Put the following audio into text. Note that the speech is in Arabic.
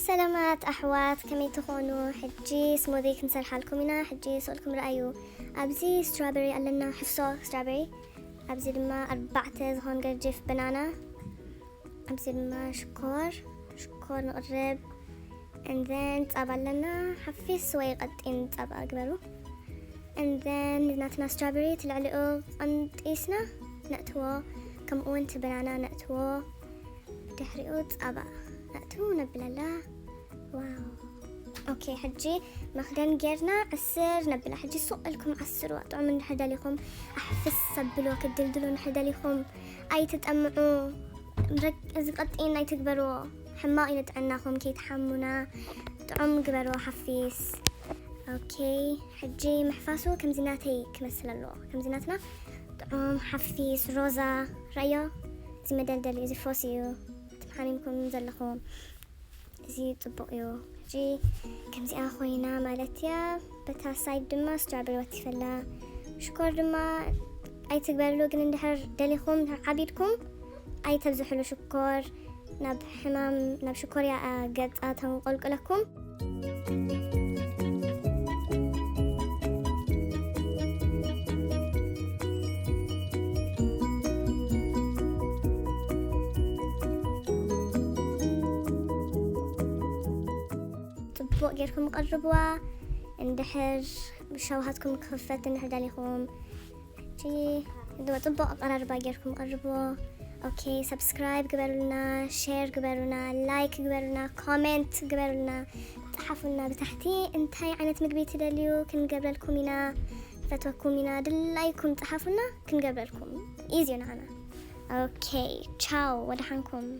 سلامات أحوات كمي تخونوا حجي سموذي كنسر حالكم هنا حجي سؤالكم رأيو أبزي سترابري قلنا حفصة سترابري أبزي لما أربعة هون قرجف بنانا أبزي لما شكور نقرب and then تقابل لنا حفي سوي قد إن تقابل أقبلو and then ناتنا سترابري تلعلقو عند إيسنا نأتوا كم أونت بنانا نأتوا تحرقو تقابل نأتو نبلا واو اوكي حجي ماخدين جيرنا عسر نبلا حجي سؤالكم عسروا طعم من حداليكم احفز صبلوا كدلدلوا حداليكم اي تتأمعوا مركز قطعين اي تكبروا حمائي نتعناكم كي تحمونا طعم قبروا حفيس اوكي حجي محفاسو كم زيناتي كمثل اللو كم زيناتنا طعم حفيس روزا رأيو زي مدلدل زي فوسيو تمحانيمكم زلخوم زي طبقيو جي كم زي أخوينا مالتيا بتا سايد دما سترابري واتفلا شكر دما أي تقبلوا قلن دحر دليخوم عبيدكم أي تبزحلو شكر ناب حمام ناب شكر يا قد تنقلق لكم غيركم قربوا اندحر شوهاتكم خفت اندحر داليكم جي دو طبق قرار باقيركم قربوا اوكي سبسكرايب قبلوا لنا شير قبلوا لنا لايك قبلوا لنا كومنت قبلوا لنا تحفوا لنا بتحتي انتهي عنت مقبيتي داليو كن قبل لكم هنا فتوكم هنا دلايكم تحفوا لنا كن قبل لكم ايزي انا اوكي تشاو ودحنكم